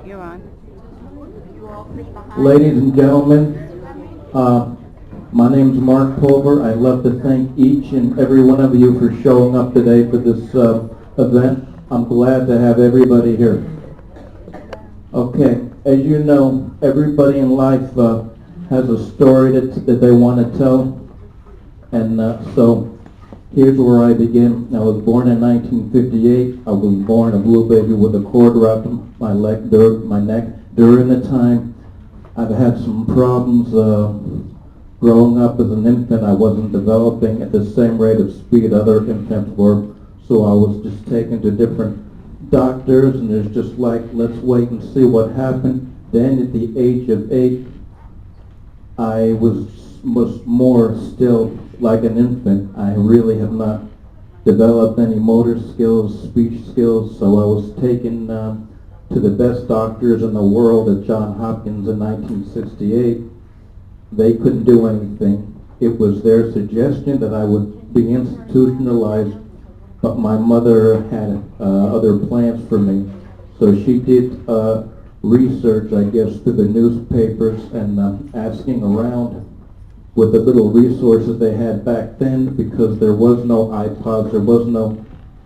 You're on. Ladies and gentlemen, my name's Mark Pulver. I'd love to thank each and every one of you for showing up today for this event. I'm glad to have everybody here. Okay, as you know, everybody in life has a story that they want to tell. And so here's where I begin. I was born in 1958. I was born a blue baby with a cord around my neck. During the time, I've had some problems growing up as an infant. I wasn't developing at the same rate of speed other infants were, so I was just taken to different doctors, and it's just like, let's wait and see what happened. Then at the age of 8, I was more still like an infant. I really have not developed any motor skills, speech skills, so I was taken to the best doctors in the world at Johns Hopkins in 1968. They couldn't do anything. It was their suggestion that I would be institutionalized, but my mother had other plans for me. So she did research, I guess, through the newspapers and asking around with the little resources they had back then, because there was no iPods, there was no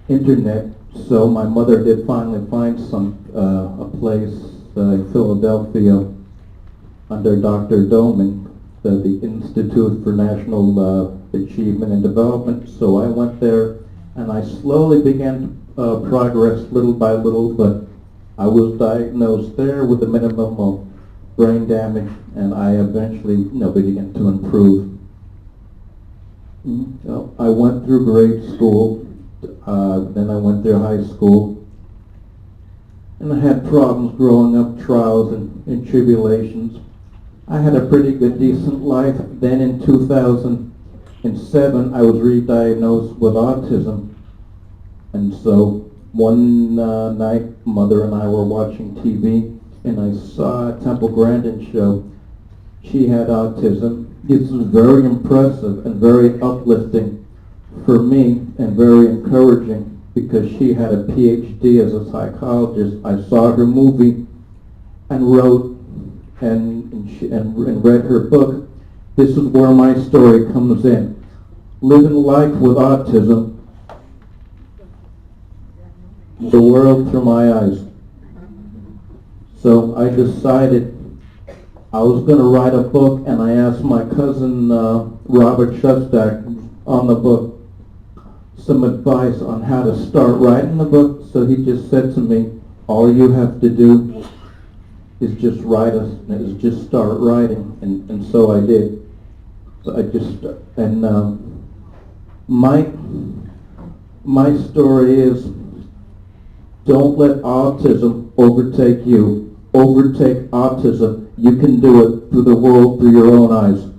internet. So my mother did finally find a place in Philadelphia under Dr. Doman, the Institute for National Achievement and Development. So I went there and I slowly began to progress little by little, but I was diagnosed there with a minimum of brain damage, and I eventually began to improve. So I went through grade school, then I went through high school, and I had problems growing up, trials and tribulations. I had a pretty good, decent life. Then in 2007, I was re-diagnosed with autism. And so one night, Mother and I were watching TV, and I saw a Temple Grandin show. She had autism. This was very impressive and very uplifting for me, and very encouraging, because she had a PhD as a psychologist. I saw her movie and wrote and read her book. This is where my story comes in. Living life with autism, the world through my eyes. So I decided I was going to write a book, and I asked my cousin Robert Shustak on the book some advice on how to start writing the book. So he just said to me, all you have to do is just start writing. And so I did. So I just, and my story is, don't let autism overtake you. Overtake autism. You can do it through the world through your own eyes.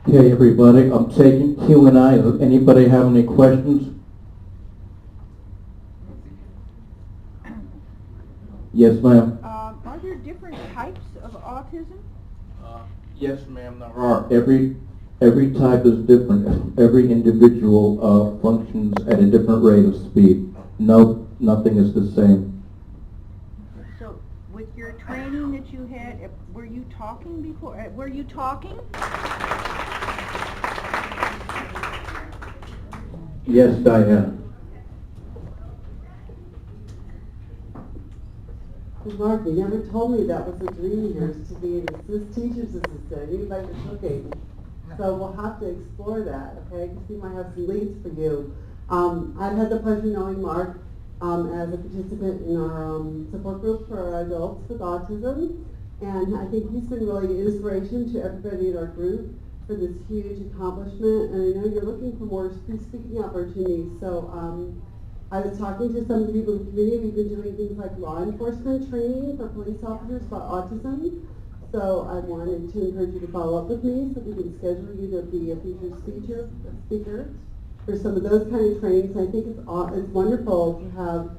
Okay, everybody, I'm taking Q&A. Does anybody have any questions? Yes, ma'am. Are there different types of autism? Yes, ma'am, there are. Every type is different. Every individual functions at a different rate of speed. No, nothing is the same. So, with your training that you had, were you talking before? Were you talking? Yes, Diane. Mark, you never told me that was a dream of yours, to be an teacher's assistant. You like the cooking. So we'll have to explore that, okay? Because we might have some leads for you. I've had the pleasure of knowing Mark as a participant in our support group for adults with autism. And I think he's been really an inspiration to everybody in our group for this huge accomplishment. And I know you're looking for more speaking opportunities. So I was talking to some of the people in the community. We've been doing things like law enforcement training for police officers about autism. So I wanted to encourage you to follow up with me so we can schedule you to be a featured speaker for some of those kind of trainings. I think it's wonderful to have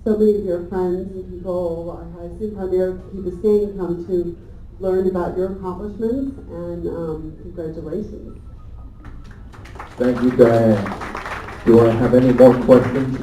so many of your friends and people, I assume Premier Key Biscayne, come to learn about your accomplishments, and congratulations. Thank you, Diane. Do I have any more questions?